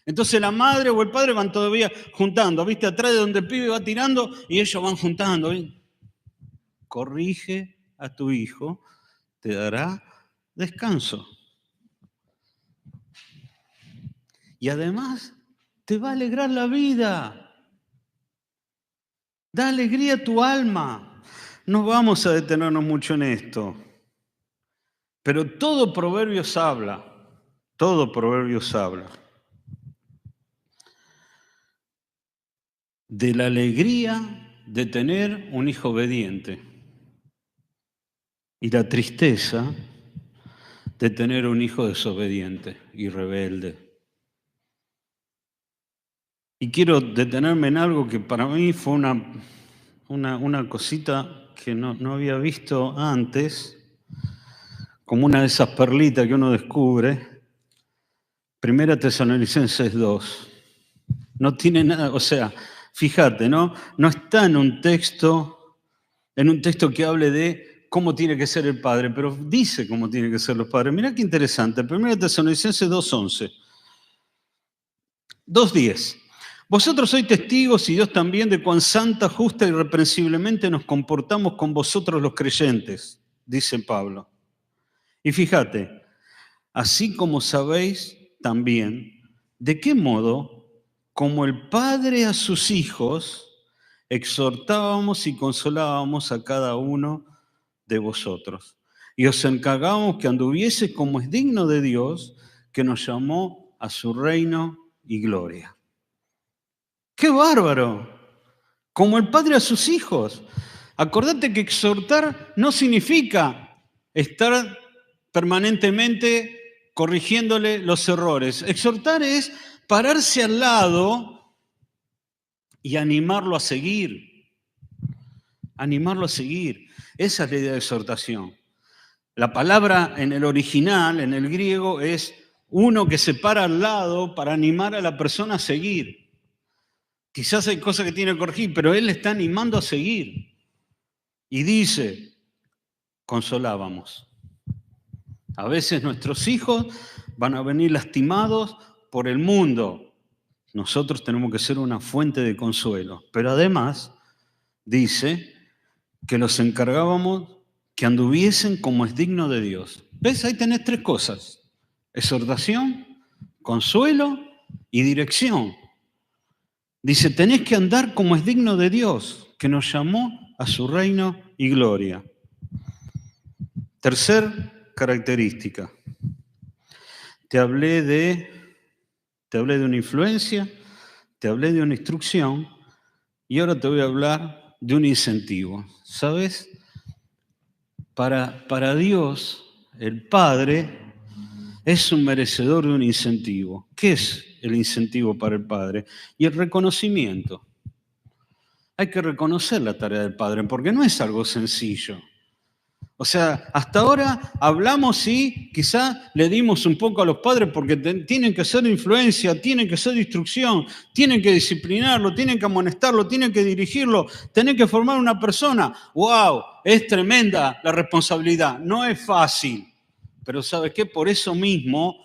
Entonces la madre o el padre van todavía juntando, ¿viste? Atrás de donde el pibe va tirando y ellos van juntando. Corrige a tu hijo, te dará descanso. Y además te va a alegrar la vida. Da alegría a tu alma. No vamos a detenernos mucho en esto. Pero todo Proverbios habla de la alegría de tener un hijo obediente y la tristeza de tener un hijo desobediente y rebelde. Y quiero detenerme en algo que para mí fue una cosita que no había visto antes, como una de esas perlitas que uno descubre. Primera Tesalonicenses 2. No tiene nada, o sea, fíjate, ¿no? No está en un texto que hable de cómo tiene que ser el padre, pero dice cómo tienen que ser los padres. Mirá qué interesante. Primera Tesalonicenses 2:11. 2:10. Vosotros sois testigos y Dios también de cuán santa, justa y irreprensiblemente nos comportamos con vosotros los creyentes, dice Pablo. Y fíjate, así como sabéis también de qué modo, como el Padre a sus hijos, exhortábamos y consolábamos a cada uno de vosotros. Y os encargábamos que anduviese como es digno de Dios, que nos llamó a su reino y gloria. ¡Qué bárbaro! Como el Padre a sus hijos. Acordate que exhortar no significa estar permanentemente corrigiéndole los errores. Exhortar es pararse al lado y animarlo a seguir. Animarlo a seguir. Esa es la idea de exhortación. La palabra en el original, en el griego, es uno que se para al lado para animar a la persona a seguir. Quizás hay cosas que tiene que corregir, pero él le está animando a seguir. Y dice, consolábamos. A veces nuestros hijos van a venir lastimados por el mundo. Nosotros tenemos que ser una fuente de consuelo. Pero además, dice que los encargábamos que anduviesen como es digno de Dios. ¿Ves? Ahí tenés tres cosas. Exhortación, consuelo y dirección. Dice, tenés que andar como es digno de Dios, que nos llamó a su reino y gloria. Tercer característica. Te hablé de una influencia, te hablé de una instrucción y ahora te voy a hablar de un incentivo. ¿Sabes? Para Dios, el Padre es un merecedor de un incentivo. ¿Qué es el incentivo para el Padre? Y el reconocimiento. Hay que reconocer la tarea del Padre porque no es algo sencillo. O sea, hasta ahora hablamos y quizá le dimos un poco a los padres porque tienen que ser influencia, tienen que ser instrucción, tienen que disciplinarlo, tienen que amonestarlo, tienen que dirigirlo, tienen que formar una persona. ¡Wow! Es tremenda la responsabilidad. No es fácil. Pero ¿sabes qué? Por eso mismo,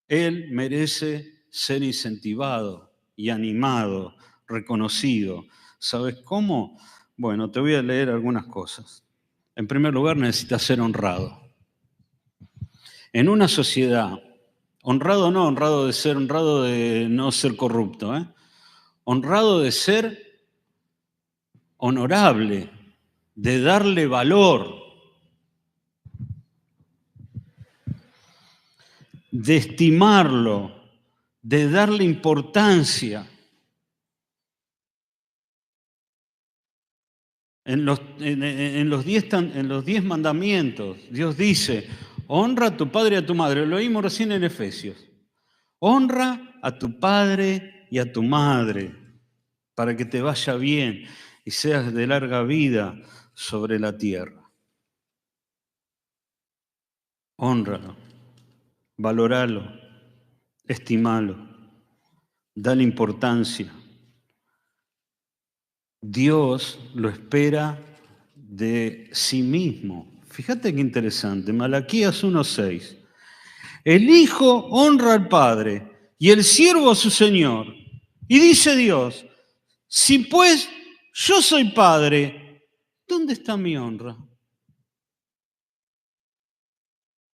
él merece ser incentivado y animado, reconocido. ¿Sabes cómo? Bueno, te voy a leer algunas cosas. En primer lugar, necesitas ser honrado. En una sociedad, honrado de no ser corrupto, honrado de ser honorable, de darle valor, de estimarlo, de darle importancia. En los 10 mandamientos, Dios dice, honra a tu padre y a tu madre. Lo oímos recién en Efesios. Honra a tu padre y a tu madre para que te vaya bien y seas de larga vida sobre la tierra. Hónralo, valoralo, estimalo, dale importancia. Dios lo espera de sí mismo. Fíjate qué interesante, Malaquías 1:6. El Hijo honra al Padre y el siervo a su Señor. Y dice Dios, si pues yo soy Padre, ¿dónde está mi honra?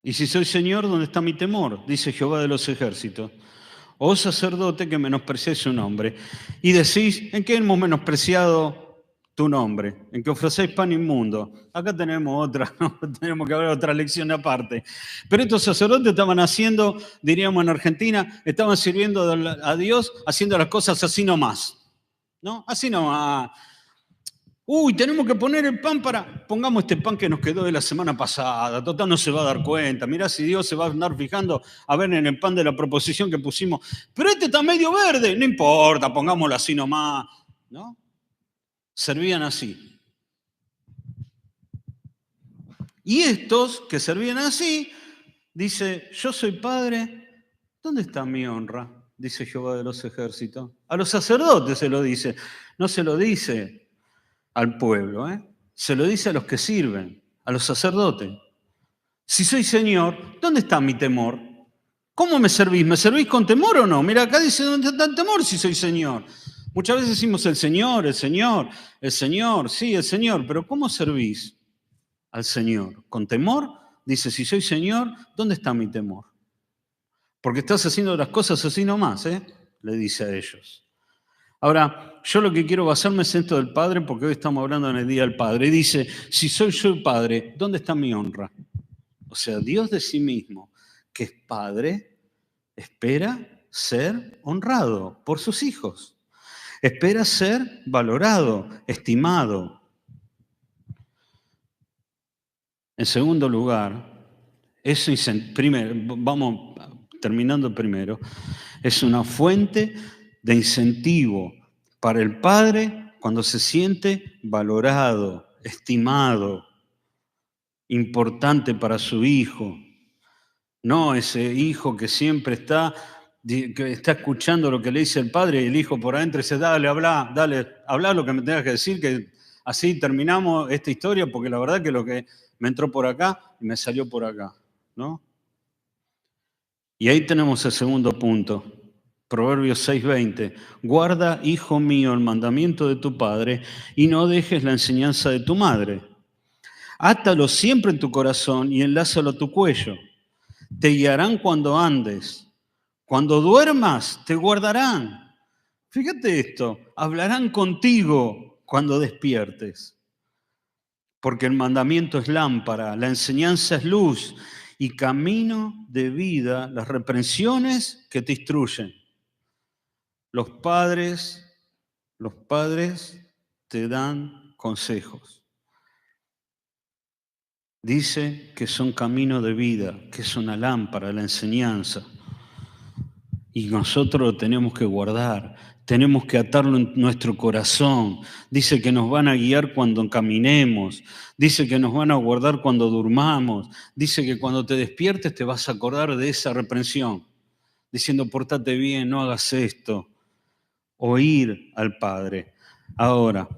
Y si soy Señor, ¿dónde está mi temor? Dice Jehová de los ejércitos. Oh sacerdote que menospreciáis su nombre. Y decís, ¿en qué hemos menospreciado tu nombre? En que ofrecéis pan inmundo. Acá tenemos otra, ¿no? Tenemos que hablar otra lección aparte. Pero estos sacerdotes estaban haciendo, diríamos en Argentina, estaban sirviendo a Dios haciendo las cosas así nomás. ¿no? Así nomás. Uy, tenemos que poner el pan pongamos este pan que nos quedó de la semana pasada, total no se va a dar cuenta, mirá si Dios se va a andar fijando a ver en el pan de la proposición que pusimos, pero este está medio verde, no importa, pongámoslo así nomás, ¿no? Servían así. Y estos que servían así, dice, yo soy padre, ¿dónde está mi honra? Dice Jehová de los ejércitos. A los sacerdotes se lo dice, no se lo dice al pueblo, se lo dice a los que sirven, a los sacerdotes. Si soy Señor, ¿dónde está mi temor? ¿Cómo me servís? ¿Me servís con temor o no? Mira, acá dice, ¿dónde está el temor si soy Señor? Muchas veces decimos el Señor, el Señor, el Señor, sí, el Señor, pero ¿cómo servís al Señor? ¿Con temor? Dice, si soy Señor, ¿dónde está mi temor? Porque estás haciendo las cosas así nomás, le dice a ellos. Ahora, yo lo que quiero basarme es en esto del Padre, porque hoy estamos hablando en el Día del Padre. Y dice, si soy yo el Padre, ¿dónde está mi honra? O sea, Dios de sí mismo, que es Padre, espera ser honrado por sus hijos. Espera ser valorado, estimado. En segundo lugar, vamos terminando primero, es una fuente de incentivo para el padre cuando se siente valorado, estimado, importante para su hijo. No ese hijo que siempre está escuchando lo que le dice el padre y el hijo por adentro dice, dale, habla lo que me tengas que decir, que así terminamos esta historia, porque la verdad que lo que me entró por acá y me salió por acá, ¿no? Y ahí tenemos el segundo punto, Proverbios 6:20. Guarda, hijo mío, el mandamiento de tu padre y no dejes la enseñanza de tu madre. Átalo siempre en tu corazón y enlázalo a tu cuello. Te guiarán cuando andes. Cuando duermas, te guardarán. Fíjate esto, hablarán contigo cuando despiertes. Porque el mandamiento es lámpara, la enseñanza es luz y camino de vida, las reprensiones que te instruyen. Los padres te dan consejos. Dice que son camino de vida, que es una lámpara, la enseñanza. Y nosotros lo tenemos que guardar, tenemos que atarlo en nuestro corazón. Dice que nos van a guiar cuando caminemos, dice que nos van a guardar cuando durmamos, dice que cuando te despiertes te vas a acordar de esa reprensión, diciendo, pórtate bien, no hagas esto. Oír al Padre. Ahora,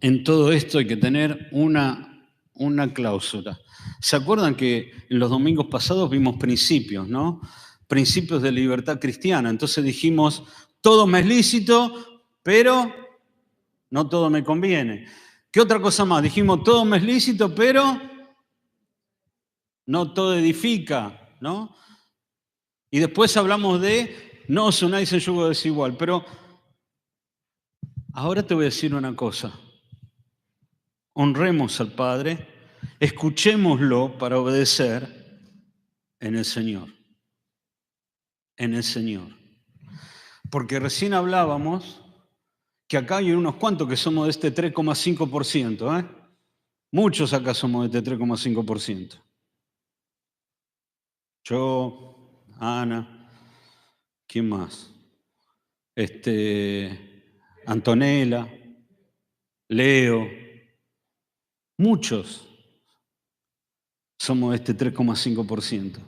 en todo esto hay que tener una cláusula. ¿Se acuerdan que en los domingos pasados vimos principios, ¿no? Principios de libertad cristiana. Entonces dijimos, todo me es lícito, pero no todo me conviene. ¿Qué otra cosa más? Dijimos, todo me es lícito, pero no todo edifica, ¿no? Y después hablamos de, no os unáis en yugo desigual, pero ahora te voy a decir una cosa. Honremos al Padre, escuchémoslo para obedecer en el Señor. En el Señor. Porque recién hablábamos que acá hay unos cuantos que somos de este 3,5%, ¿eh? Muchos acá somos de este 3,5%. Yo, Ana, ¿quién más? Antonella, Leo, muchos somos de este 3,5%.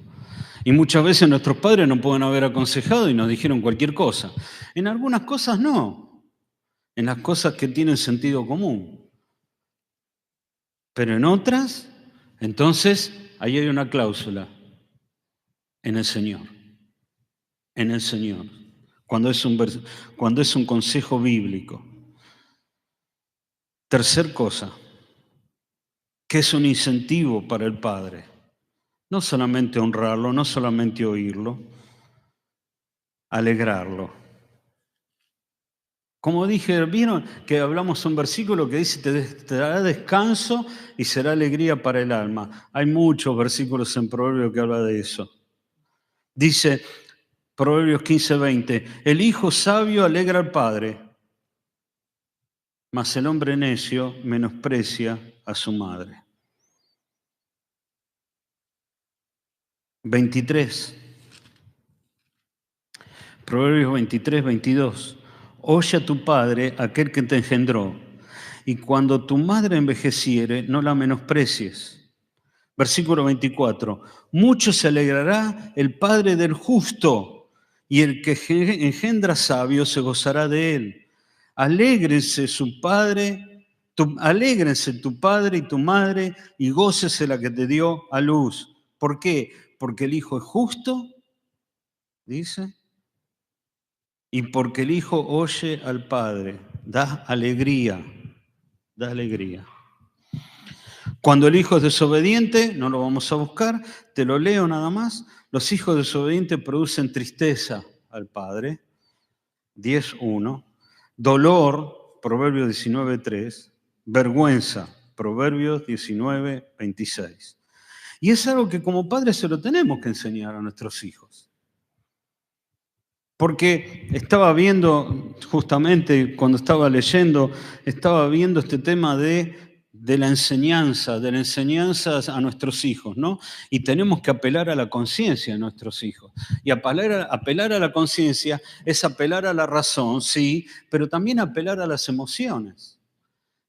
Y muchas veces nuestros padres nos pueden haber aconsejado y nos dijeron cualquier cosa. En algunas cosas no, en las cosas que tienen sentido común. Pero en otras, entonces, ahí hay una cláusula. En el Señor. En el Señor. Cuando es un consejo bíblico. Tercer cosa, que es un incentivo para el Padre. No solamente honrarlo, no solamente oírlo, alegrarlo. Como dije, ¿vieron que hablamos un versículo que dice, te dará descanso y será alegría para el alma? Hay muchos versículos en Proverbios que hablan de eso. Dice Proverbios 15:20, el hijo sabio alegra al padre mas el hombre necio menosprecia a su madre. 23. Proverbios 23, 22. Oye a tu padre, aquel que te engendró, y cuando tu madre envejeciere, no la menosprecies. Versículo 24. Mucho se alegrará el padre del justo, y el que engendra sabio se gozará de él. Alégrense alégrense tu padre y tu madre, y gócese la que te dio a luz. ¿Por qué? Porque el hijo es justo, dice, y porque el hijo oye al padre. Da alegría, da alegría. Cuando el hijo es desobediente, no lo vamos a buscar, te lo leo nada más. Los hijos desobedientes producen tristeza al padre, 10.1. Dolor, Proverbios 19.3. Vergüenza, Proverbios 19.26. Y es algo que como padres se lo tenemos que enseñar a nuestros hijos. Porque estaba viendo, justamente cuando estaba leyendo, estaba viendo este tema de la enseñanza a nuestros hijos, ¿no? Y tenemos que apelar a la conciencia de nuestros hijos. Y apelar a la conciencia es apelar a la razón, sí, pero también apelar a las emociones.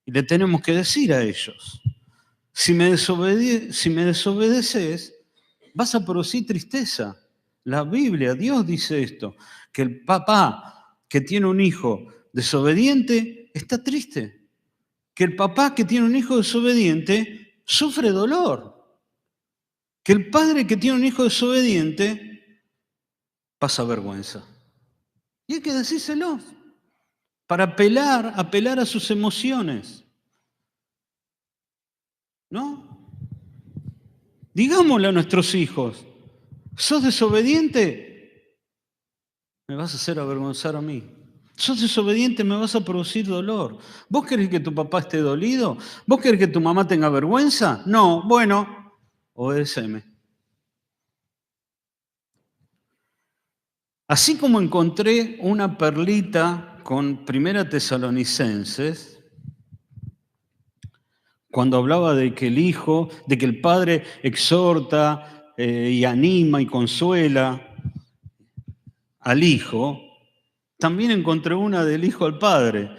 Y le tenemos que decir a ellos, si me desobedeces, vas a producir tristeza. La Biblia, Dios dice esto, que el papá que tiene un hijo desobediente está triste, que el papá que tiene un hijo desobediente sufre dolor, que el padre que tiene un hijo desobediente pasa vergüenza. Y hay que decírselo para apelar a sus emociones, ¿no? Digámosle a nuestros hijos, ¿sos desobediente? Me vas a hacer avergonzar a mí. ¿Sos desobediente? Me vas a producir dolor. ¿Vos querés que tu papá esté dolido? ¿Vos querés que tu mamá tenga vergüenza? No, bueno, obedéceme. Así como encontré una perlita con Primera Tesalonicenses, cuando hablaba de que el padre exhorta y anima y consuela al hijo, también encontré una del hijo al padre.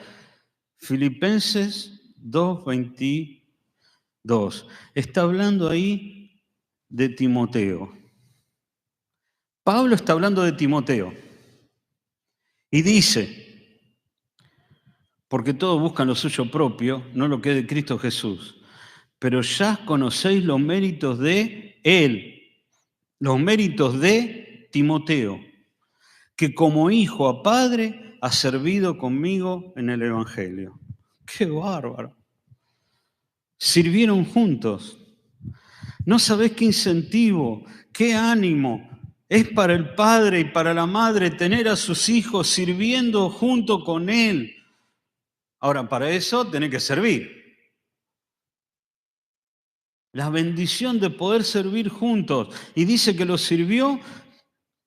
Filipenses 2:22. Está hablando ahí de Timoteo. Pablo está hablando de Timoteo. Y dice, porque todos buscan lo suyo propio, no lo que es de Cristo Jesús. Pero ya conocéis los méritos de él, los méritos de Timoteo, que como hijo a padre ha servido conmigo en el Evangelio. ¡Qué bárbaro! Sirvieron juntos. No sabés qué incentivo, qué ánimo es para el padre y para la madre tener a sus hijos sirviendo junto con él. Ahora, para eso tenés que servir. La bendición de poder servir juntos. Y dice que lo sirvió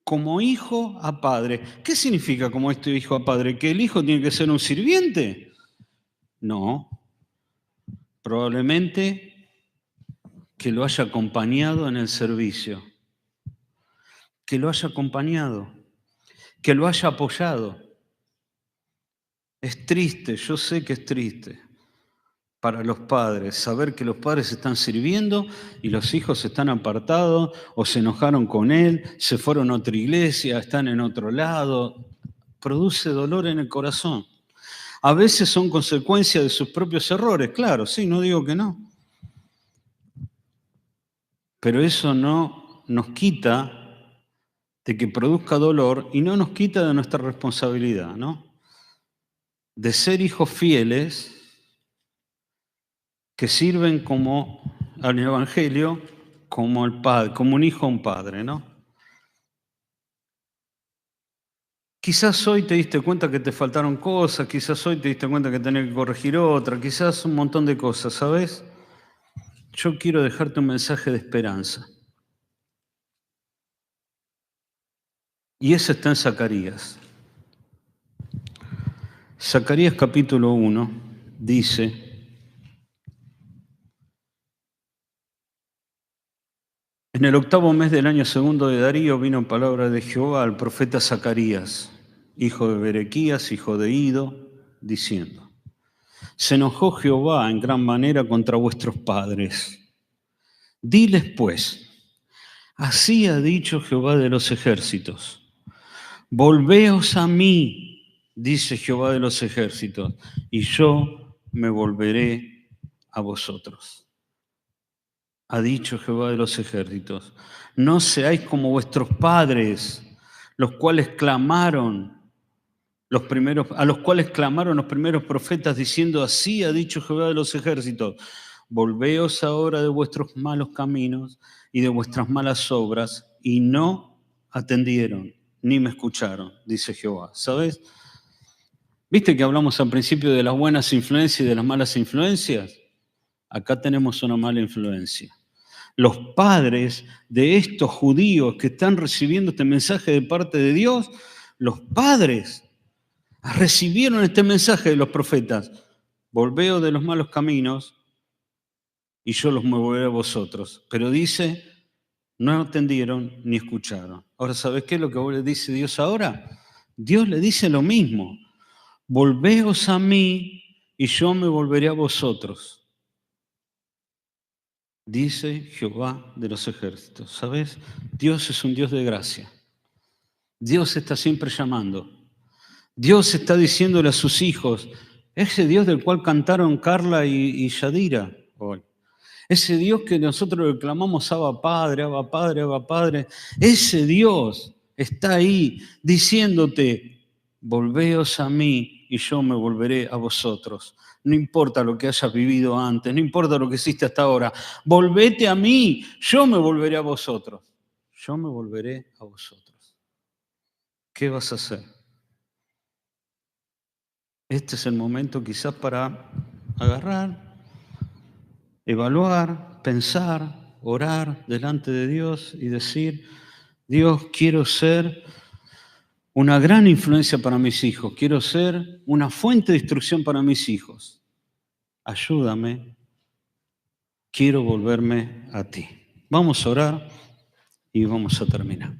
como hijo a padre. ¿Qué significa como este hijo a padre? ¿Que el hijo tiene que ser un sirviente? No. Probablemente que lo haya acompañado en el servicio. Que lo haya acompañado. Que lo haya apoyado. Es triste, yo sé que es triste para los padres saber que los padres están sirviendo y los hijos están apartados o se enojaron con él, se fueron a otra iglesia, están en otro lado. Produce dolor en el corazón. A veces son consecuencia de sus propios errores, claro, sí, no digo que no. Pero eso no nos quita de que produzca dolor y no nos quita de nuestra responsabilidad, ¿no? De ser hijos fieles que sirven como al Evangelio, como el padre, como un hijo a un padre, ¿no? Quizás hoy te diste cuenta que te faltaron cosas, quizás hoy te diste cuenta que tenés que corregir otra, quizás un montón de cosas, ¿sabes? Yo quiero dejarte un mensaje de esperanza. Y eso está en Zacarías. Zacarías capítulo 1. dice: en el 8º mes del año segundo de Darío vino palabra de Jehová al profeta Zacarías, hijo de Berequías, hijo de Ido, diciendo: se enojó Jehová en gran manera contra vuestros padres. Diles pues: así ha dicho Jehová de los ejércitos: volveos a mí, dice Jehová de los ejércitos, y yo me volveré a vosotros. Ha dicho Jehová de los ejércitos: no seáis como vuestros padres, los cuales clamaron, a los cuales clamaron los primeros profetas diciendo: así ha dicho Jehová de los ejércitos, volveos ahora de vuestros malos caminos y de vuestras malas obras, y no atendieron ni me escucharon, dice Jehová. ¿Sabes? ¿Viste que hablamos al principio de las buenas influencias y de las malas influencias? Acá tenemos una mala influencia. Los padres de estos judíos que están recibiendo este mensaje de parte de Dios, los padres recibieron este mensaje de los profetas: volveos de los malos caminos y yo los moveré a vosotros. Pero dice, no atendieron ni escucharon. Ahora, ¿sabes qué es lo que le dice Dios ahora? Dios le dice lo mismo: volveos a mí y yo me volveré a vosotros, dice Jehová de los ejércitos. ¿Sabes? Dios es un Dios de gracia. Dios está siempre llamando. Dios está diciéndole a sus hijos, ese Dios del cual cantaron Carla y Yadira hoy, ese Dios que nosotros le clamamos Abba Padre, Abba Padre, Abba Padre, ese Dios está ahí diciéndote: volveos a mí y yo me volveré a vosotros. No importa lo que hayas vivido antes, no importa lo que hiciste hasta ahora, volvete a mí, yo me volveré a vosotros. Yo me volveré a vosotros. ¿Qué vas a hacer? Este es el momento quizás para agarrar, evaluar, pensar, orar delante de Dios y decir: Dios, quiero ser una gran influencia para mis hijos, quiero ser una fuente de instrucción para mis hijos. Ayúdame, quiero volverme a ti. Vamos a orar y vamos a terminar.